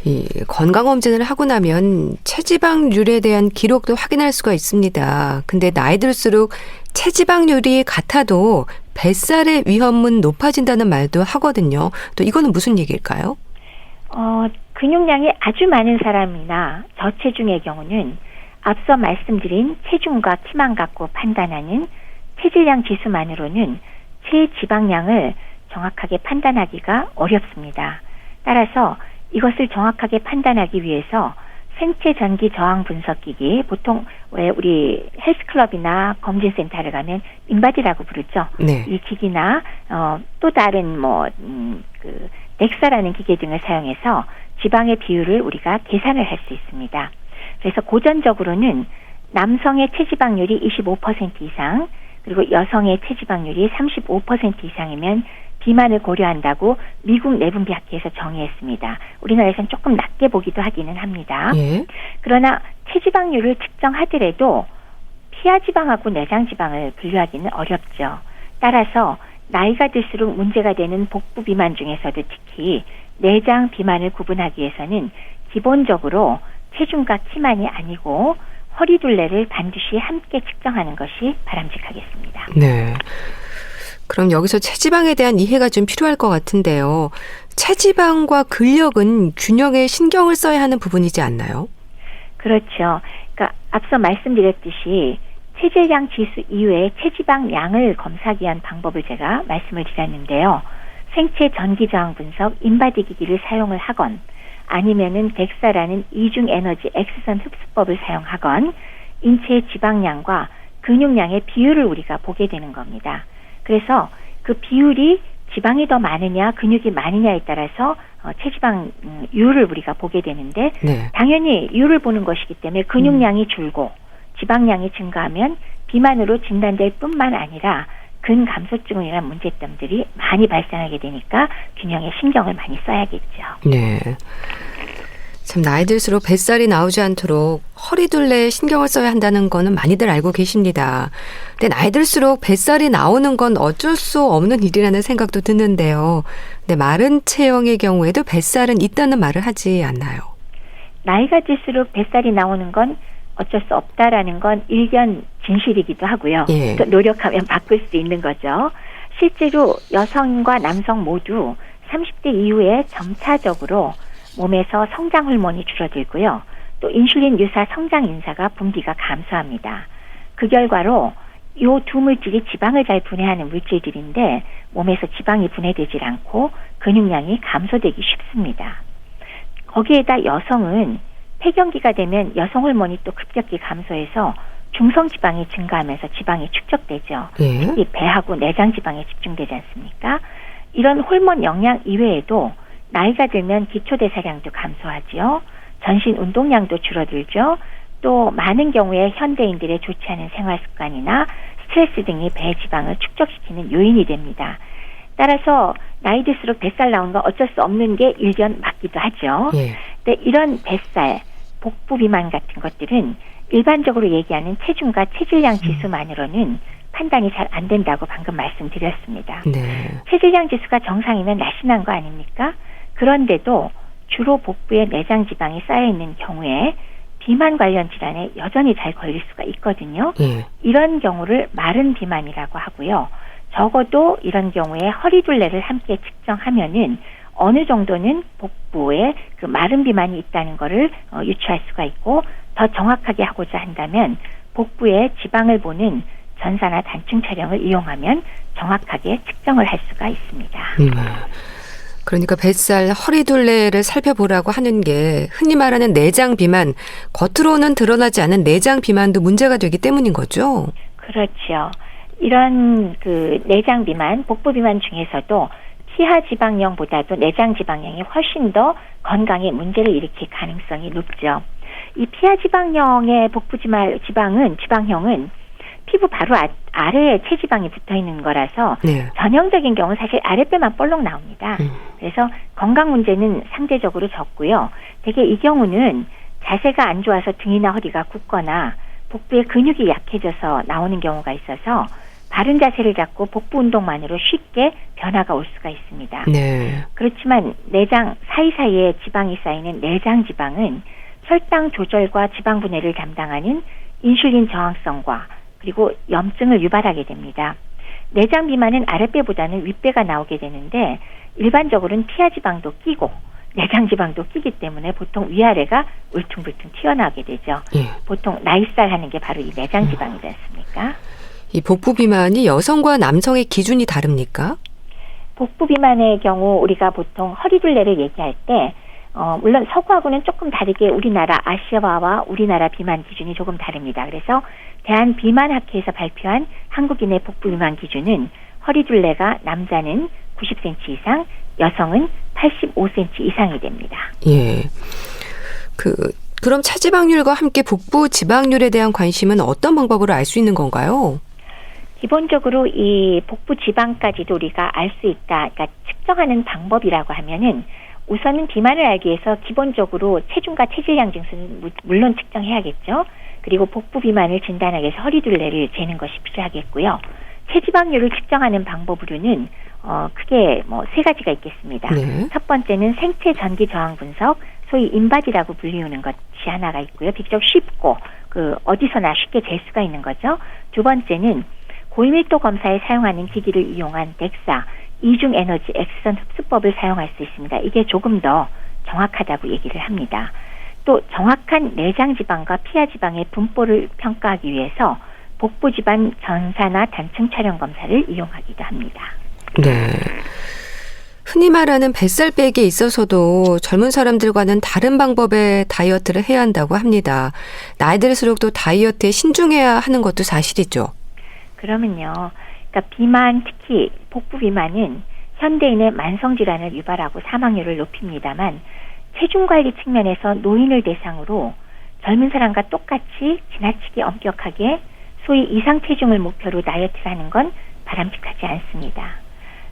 이 건강검진을 하고 나면 체지방률에 대한 기록도 확인할 수가 있습니다. 근데 나이 들수록 체지방률이 같아도 뱃살의 위험은 높아진다는 말도 하거든요. 또 이거는 무슨 얘기일까요? 근육량이 아주 많은 사람이나 저체중의 경우는 앞서 말씀드린 체중과 키만 갖고 판단하는 체질량 지수만으로는 체지방량을 정확하게 판단하기가 어렵습니다. 따라서 이것을 정확하게 판단하기 위해서 생체 전기 저항 분석기기, 보통 왜 우리 헬스클럽이나 검진센터를 가면 인바디라고 부르죠. 네. 이 기기나 또 다른 덱사라는 기계 등을 사용해서 지방의 비율을 우리가 계산을 할 수 있습니다. 그래서 고전적으로는 남성의 체지방률이 25% 이상 그리고 여성의 체지방률이 35% 이상이면 비만을 고려한다고 미국 내분비학회에서 정의했습니다. 우리나라에서는 조금 낮게 보기도 하기는 합니다. 예. 그러나 체지방률을 측정하더라도 피하지방하고 내장지방을 분류하기는 어렵죠. 따라서 나이가 들수록 문제가 되는 복부 비만 중에서도 특히 내장 비만을 구분하기 위해서는 기본적으로 체중과 키만이 아니고 허리둘레를 반드시 함께 측정하는 것이 바람직하겠습니다. 네. 그럼 여기서 체지방에 대한 이해가 좀 필요할 것 같은데요. 체지방과 근력은 균형에 신경을 써야 하는 부분이지 않나요? 그렇죠. 그러니까 앞서 말씀드렸듯이 체질량 지수 이외에 체지방량을 검사하기 위한 방법을 제가 말씀을 드렸는데요. 생체 전기저항 분석 인바디 기기를 사용을 하건 아니면은 덱사라는 이중 에너지 X선 흡수법을 사용하건 인체의 지방량과 근육량의 비율을 우리가 보게 되는 겁니다. 그래서 그 비율이 지방이 더 많으냐 근육이 많으냐에 따라서 체지방률을 우리가 보게 되는데 네. 당연히 율을 보는 것이기 때문에 근육량이 줄고 지방량이 증가하면 비만으로 진단될 뿐만 아니라 근감소증이라는 문제점들이 많이 발생하게 되니까 균형에 신경을 많이 써야겠죠. 네. 참 나이 들수록 뱃살이 나오지 않도록 허리둘레에 신경을 써야 한다는 거는 많이들 알고 계십니다. 근데 나이 들수록 뱃살이 나오는 건 어쩔 수 없는 일이라는 생각도 드는데요. 근데 마른 체형의 경우에도 뱃살은 있다는 말을 하지 않나요? 나이가 들수록 뱃살이 나오는 건 어쩔 수 없다라는 건 일견 진실이기도 하고요. 예. 또 노력하면 바꿀 수 있는 거죠. 실제로 여성과 남성 모두 30대 이후에 점차적으로 몸에서 성장 호르몬이 줄어들고요. 또 인슐린 유사 성장 인사가 분비가 감소합니다. 그 결과로 이 두 물질이 지방을 잘 분해하는 물질들인데 몸에서 지방이 분해되질 않고 근육량이 감소되기 쉽습니다. 거기에다 여성은 폐경기가 되면 여성 호르몬이 또 급격히 감소해서 중성지방이 증가하면서 지방이 축적되죠. 예. 특히 배하고 내장 지방에 집중되지 않습니까? 이런 호르몬 영향 이외에도 나이가 들면 기초대사량도 감소하지요. 전신 운동량도 줄어들죠. 또 많은 경우에 현대인들의 좋지 않은 생활 습관이나 스트레스 등이 배 지방을 축적시키는 요인이 됩니다. 따라서 나이 들수록 뱃살 나오는 건 어쩔 수 없는 게 일견 맞기도 하죠. 예. 근데 이런 뱃살, 복부 비만 같은 것들은 일반적으로 얘기하는 체중과 체질량 지수만으로는 판단이 잘 안 된다고 방금 말씀드렸습니다. 네. 체질량 지수가 정상이면 날씬한 거 아닙니까? 그런데도 주로 복부에 내장 지방이 쌓여있는 경우에 비만 관련 질환에 여전히 잘 걸릴 수가 있거든요. 예. 이런 경우를 마른 비만이라고 하고요. 적어도 이런 경우에 허리둘레를 함께 측정하면은 어느 정도는 복부에 그 마른 비만이 있다는 거를 유추할 수가 있고, 더 정확하게 하고자 한다면 복부에 지방을 보는 전사나 단층 촬영을 이용하면 정확하게 측정을 할 수가 있습니다. 그러니까 뱃살, 허리둘레를 살펴보라고 하는 게 흔히 말하는 내장 비만, 겉으로는 드러나지 않은 내장 비만도 문제가 되기 때문인 거죠? 그렇죠. 이런 그 내장 비만, 복부 비만 중에서도 피하 지방령보다도 내장 지방량이 훨씬 더 건강에 문제를 일으킬 가능성이 높죠. 이 피하 지방령의 복부 지방형은 피부 바로 아래에 체지방이 붙어 있는 거라서 네. 전형적인 경우 사실 아랫배만 볼록 나옵니다. 그래서 건강 문제는 상대적으로 적고요. 대개 이 경우는 자세가 안 좋아서 등이나 허리가 굽거나 복부의 근육이 약해져서 나오는 경우가 있어서 바른 자세를 잡고 복부 운동만으로 쉽게 변화가 올 수가 있습니다. 네. 그렇지만 내장 사이사이에 지방이 쌓이는 내장 지방은 혈당 조절과 지방 분해를 담당하는 인슐린 저항성과 그리고 염증을 유발하게 됩니다. 내장 비만은 아랫배보다는 윗배가 나오게 되는데 일반적으로는 피하 지방도 끼고 내장 지방도 끼기 때문에 보통 위아래가 울퉁불퉁 튀어나오게 되죠. 예. 보통 나이살 하는 게 바로 이 내장 지방이지 않습니까? 이 복부 비만이 여성과 남성의 기준이 다릅니까? 복부 비만의 경우 우리가 보통 허리둘레를 얘기할 때 물론 서구하고는 조금 다르게 우리나라 아시아와 우리나라 비만 기준이 조금 다릅니다. 그래서 대한비만학회에서 발표한 한국인의 복부 비만 기준은 허리둘레가 남자는 90cm 이상, 여성은 85cm 이상이 됩니다. 예. 그럼 체지방률과 함께 복부 지방률에 대한 관심은 어떤 방법으로 알 수 있는 건가요? 기본적으로 이 복부 지방까지도 우리가 알 수 있다. 그러니까 측정하는 방법이라고 하면은 우선은 비만을 알기 위해서 기본적으로 체중과 체질량 지수는 물론 측정해야겠죠. 그리고 복부 비만을 진단하기 위해서 허리둘레를 재는 것이 필요하겠고요. 체지방률을 측정하는 방법으로는 크게 세 가지가 있겠습니다. 네. 첫 번째는 생체 전기 저항 분석, 소위 인바디라고 불리우는 것이 하나가 있고요. 비교적 쉽고 어디서나 쉽게 잴 수가 있는 거죠. 두 번째는 고밀도 검사에 사용하는 기기를 이용한 덱사, 이중 에너지 X선 흡수법을 사용할 수 있습니다. 이게 조금 더 정확하다고 얘기를 합니다. 또 정확한 내장 지방과 피하 지방의 분포를 평가하기 위해서 복부 지방 전사나 단층 촬영 검사를 이용하기도 합니다. 네. 흔히 말하는 뱃살 빼기에 있어서도 젊은 사람들과는 다른 방법의 다이어트를 해야 한다고 합니다. 나이 들수록 또 다이어트에 신중해야 하는 것도 사실이죠. 그러면요. 그러니까 비만, 특히 복부 비만은 현대인의 만성질환을 유발하고 사망률을 높입니다만 체중관리 측면에서 노인을 대상으로 젊은 사람과 똑같이 지나치게 엄격하게 소위 이상체중을 목표로 다이어트를 하는 건 바람직하지 않습니다.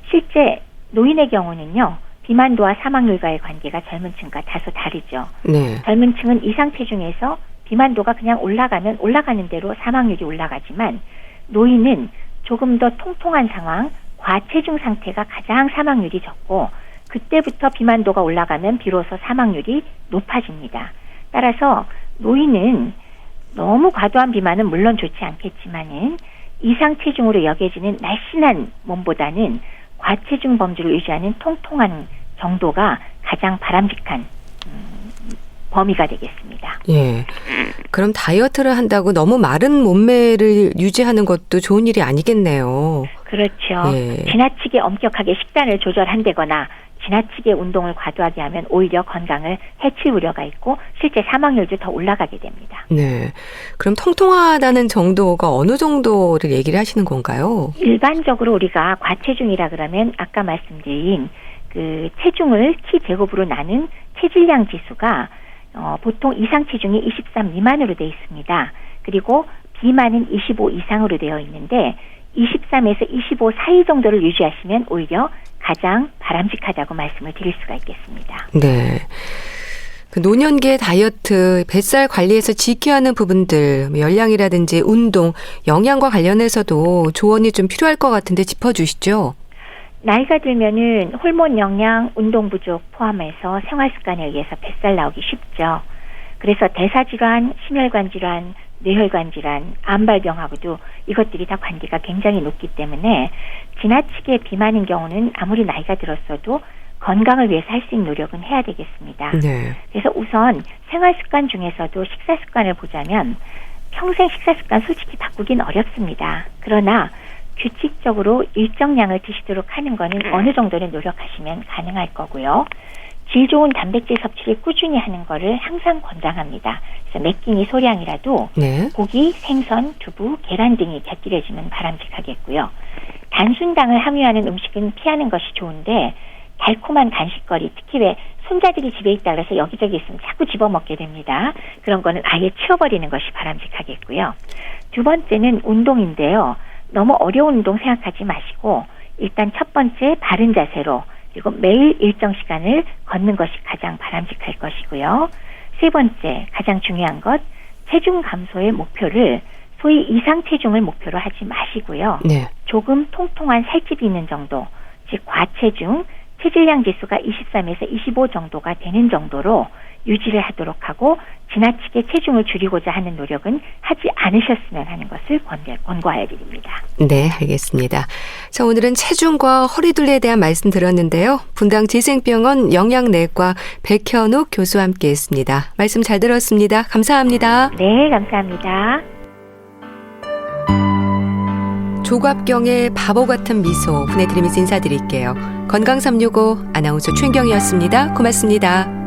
실제 노인의 경우는요. 비만도와 사망률과의 관계가 젊은 층과 다소 다르죠. 네. 젊은 층은 이상체중에서 비만도가 그냥 올라가면 올라가는 대로 사망률이 올라가지만 노인은 조금 더 통통한 상황, 과체중 상태가 가장 사망률이 적고 그때부터 비만도가 올라가면 비로소 사망률이 높아집니다. 따라서 노인은 너무 과도한 비만은 물론 좋지 않겠지만은 이상체중으로 여겨지는 날씬한 몸보다는 과체중 범주를 유지하는 통통한 정도가 가장 바람직한 범위가 되겠습니다. 예. 그럼 다이어트를 한다고 너무 마른 몸매를 유지하는 것도 좋은 일이 아니겠네요. 그렇죠. 예. 지나치게 엄격하게 식단을 조절한다거나 지나치게 운동을 과도하게 하면 오히려 건강을 해칠 우려가 있고 실제 사망률도 더 올라가게 됩니다. 네. 그럼 통통하다는 정도가 어느 정도를 얘기를 하시는 건가요? 일반적으로 우리가 과체중이라 그러면 아까 말씀드린 그 체중을 키 제곱으로 나눈 체질량 지수가 보통 이상 체중이 23 미만으로 되어 있습니다. 그리고 비만은 25 이상으로 되어 있는데 23에서 25 사이 정도를 유지하시면 오히려 가장 바람직하다고 말씀을 드릴 수가 있겠습니다. 네. 그 노년기의 다이어트, 뱃살 관리에서 지켜야 하는 부분들, 열량이라든지 운동, 영양과 관련해서도 조언이 좀 필요할 것 같은데 짚어주시죠. 나이가 들면은 호르몬 영양, 운동 부족 포함해서 생활 습관에 의해서 뱃살 나오기 쉽죠. 그래서 대사질환, 심혈관 질환, 뇌혈관 질환, 암발병하고도 이것들이 다 관계가 굉장히 높기 때문에 지나치게 비만인 경우는 아무리 나이가 들었어도 건강을 위해서 할 수 있는 노력은 해야 되겠습니다. 네. 그래서 우선 생활 습관 중에서도 식사 습관을 보자면 평생 식사 습관 솔직히 바꾸긴 어렵습니다. 그러나 규칙적으로 일정량을 드시도록 하는 거는 어느 정도는 노력하시면 가능할 거고요. 질 좋은 단백질 섭취를 꾸준히 하는 거를 항상 권장합니다. 그래서 몇 끼니 소량이라도 네. 고기, 생선, 두부, 계란 등이 곁들여지면 바람직하겠고요. 단순당을 함유하는 음식은 피하는 것이 좋은데 달콤한 간식거리, 특히 왜 손자들이 집에 있다 그래서 여기저기 있으면 자꾸 집어먹게 됩니다. 그런 거는 아예 치워버리는 것이 바람직하겠고요. 두 번째는 운동인데요. 너무 어려운 운동 생각하지 마시고 일단 첫 번째 바른 자세로 그리고 매일 일정 시간을 걷는 것이 가장 바람직할 것이고요. 세 번째 가장 중요한 것 체중 감소의 목표를 소위 이상 체중을 목표로 하지 마시고요. 네. 조금 통통한 살집이 있는 정도, 즉 과체중, 체질량 지수가 23에서 25 정도가 되는 정도로 유지를 하도록 하고 지나치게 체중을 줄이고자 하는 노력은 하지 않으셨으면 하는 것을 권고하여 드립니다. 네, 알겠습니다. 자, 오늘은 체중과 허리둘레에 대한 말씀 들었는데요. 분당 재생병원 영양내과 백현욱 교수와 함께했습니다. 말씀 잘 들었습니다. 감사합니다. 네, 감사합니다. 조갑경의 바보 같은 미소 보내드리면서 인사드릴게요. 건강365 아나운서 최인경이었습니다. 고맙습니다.